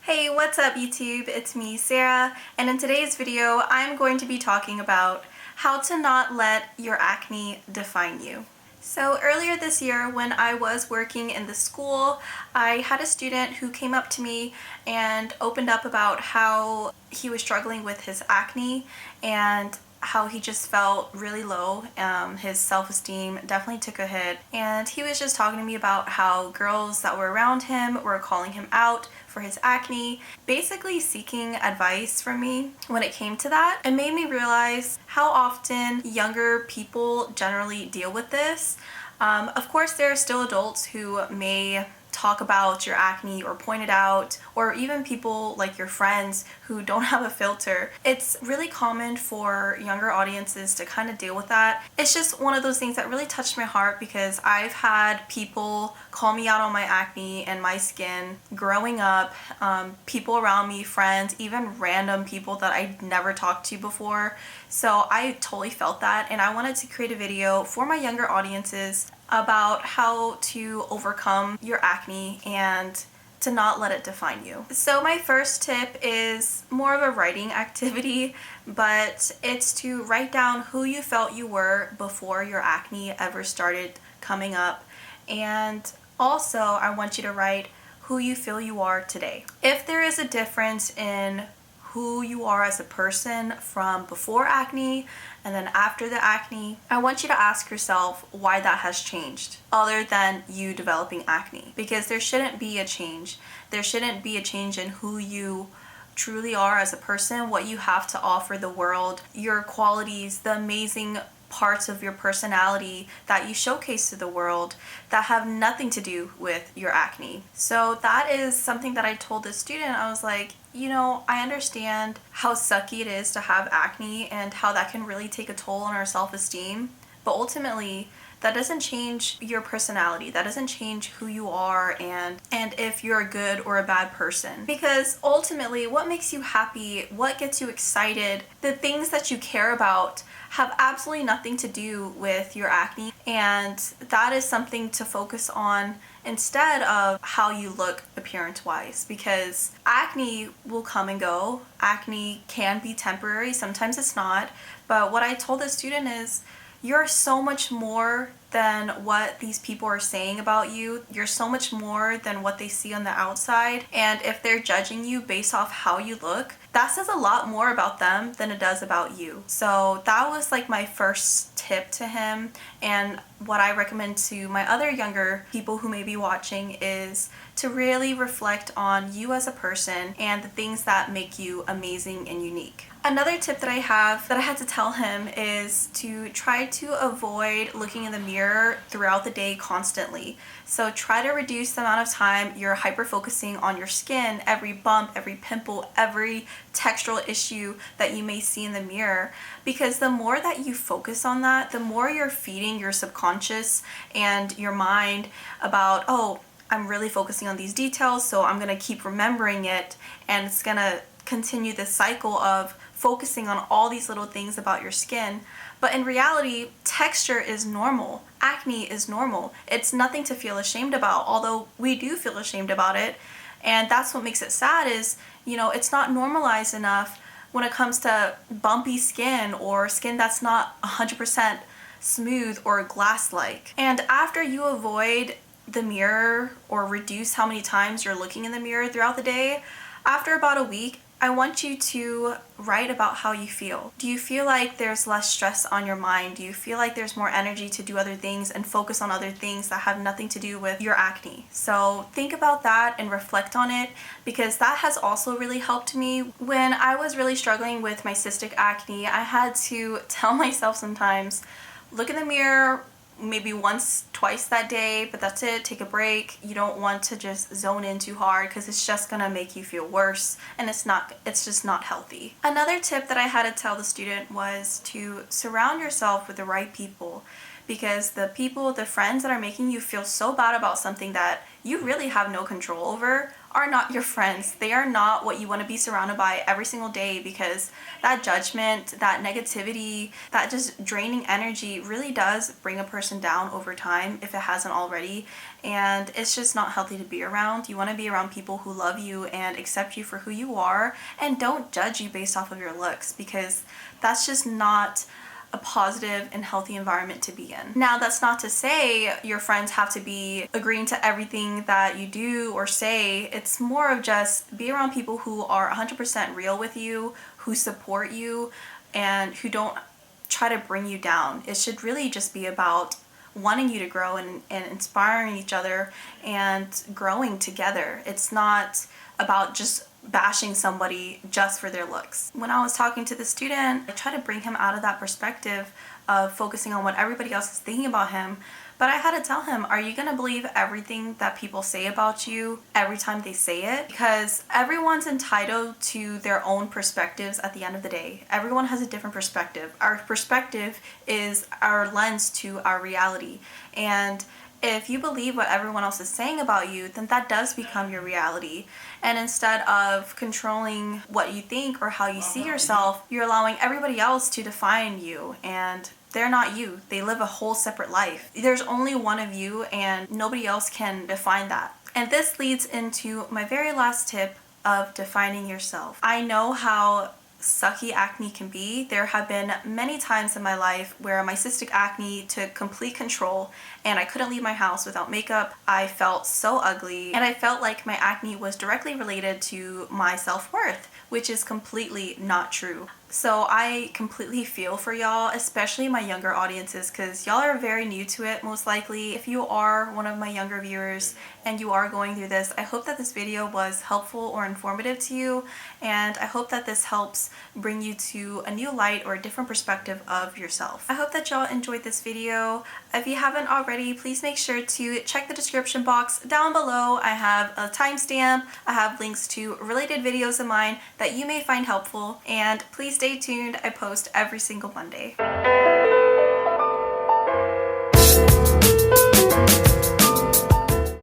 Hey, what's up YouTube? It's me, Sarah, and in today's video, I'm going to be talking about how to not let your acne define you. So earlier this year when I was working in the school, I had a student who came up to me and opened up about how he was struggling with his acne and how he just felt really low. His self-esteem definitely took a hit, and he was just talking to me about how girls that were around him were calling him out for his acne, basically seeking advice from me when it came to that. It made me realize how often younger people generally deal with this. Of course, there are still adults who may talk about your acne or point it out, or even people like your friends who don't have a filter. It's really common for younger audiences to kind of deal with that. It's just one of those things that really touched my heart because I've had people call me out on my acne and my skin growing up, people around me, friends, even random people that I'd never talked to before. So I totally felt that, and I wanted to create a video for my younger audiences about how to overcome your acne and to not let it define you. So my first tip is more of a writing activity, but it's to write down who you felt you were before your acne ever started coming up, and also I want you to write who you feel you are today. If there is a difference in who you are as a person from before acne and then after the acne, I want you to ask yourself why that has changed other than you developing acne, because there shouldn't be a change. There shouldn't be a change in who you truly are as a person, what you have to offer the world, your qualities, the amazing parts of your personality that you showcase to the world that have nothing to do with your acne. So that is something that I told this student. I was like, you know, I understand how sucky it is to have acne and how that can really take a toll on our self-esteem, but ultimately that doesn't change your personality. That doesn't change who you are and if you're a good or a bad person. Because ultimately, what makes you happy, what gets you excited, the things that you care about have absolutely nothing to do with your acne, and that is something to focus on instead of how you look appearance-wise, because acne will come and go. Acne can be temporary, sometimes it's not, but what I told the student is, you're so much more than what these people are saying about you. You're so much more than what they see on the outside. And if they're judging you based off how you look, that says a lot more about them than it does about you. So that was like my first tip to him. And what I recommend to my other younger people who may be watching is to really reflect on you as a person and the things that make you amazing and unique. Another tip that I have that I had to tell him is to try to avoid looking in the mirror throughout the day constantly. So try to reduce the amount of time you're hyper-focusing on your skin, every bump, every pimple, every textural issue that you may see in the mirror, because the more that you focus on that, the more you're feeding your subconscious and your mind about, oh, I'm really focusing on these details, so I'm gonna keep remembering it, and it's gonna continue this cycle of focusing on all these little things about your skin. But in reality, texture is normal. Acne is normal. It's nothing to feel ashamed about, although we do feel ashamed about it. And that's what makes it sad is, you know, it's not normalized enough when it comes to bumpy skin or skin that's not 100% smooth or glass-like. And after you avoid the mirror or reduce how many times you're looking in the mirror throughout the day, after about a week, I want you to write about how you feel. Do you feel like there's less stress on your mind? Do you feel like there's more energy to do other things and focus on other things that have nothing to do with your acne? So think about that and reflect on it, because that has also really helped me. When I was really struggling with my cystic acne, I had to tell myself sometimes, look in the mirror, maybe once, twice that day, but that's it. Take a break. You don't want to just zone in too hard because it's just gonna make you feel worse, and it's just not healthy. Another tip that I had to tell the student was to surround yourself with the right people, because the friends that are making you feel so bad about something that you really have no control over are not your friends. They are not what you want to be surrounded by every single day, because that judgment, that negativity, that just draining energy really does bring a person down over time if it hasn't already. And it's just not healthy to be around. You want to be around people who love you and accept you for who you are and don't judge you based off of your looks, because that's just not a positive and healthy environment to be in. Now, that's not to say your friends have to be agreeing to everything that you do or say. It's more of just be around people who are 100% real with you, who support you, and who don't try to bring you down. It should really just be about wanting you to grow and inspiring each other and growing together. It's not about just bashing somebody just for their looks. When I was talking to the student, I tried to bring him out of that perspective of focusing on what everybody else is thinking about him. But I had to tell him, are you gonna believe everything that people say about you every time they say it? Because everyone's entitled to their own perspectives at the end of the day. Everyone has a different perspective. Our perspective is our lens to our reality. And if you believe what everyone else is saying about you, then that does become your reality. And instead of controlling what you think or how you see yourself, you're allowing everybody else to define you, and they're not you. They live a whole separate life. There's only one of you, and nobody else can define that. And this leads into my very last tip of defining yourself. I know how sucky acne can be. There have been many times in my life where my cystic acne took complete control and I couldn't leave my house without makeup. I felt so ugly, and I felt like my acne was directly related to my self-worth, which is completely not true. So I completely feel for y'all, especially my younger audiences, because y'all are very new to it most likely. If you are one of my younger viewers and you are going through this, I hope that this video was helpful or informative to you, and I hope that this helps bring you to a new light or a different perspective of yourself. I hope that y'all enjoyed this video. If you haven't already, please make sure to check the description box down below. I have a timestamp, I have links to related videos of mine that you may find helpful, and please stay tuned. I post every single Monday.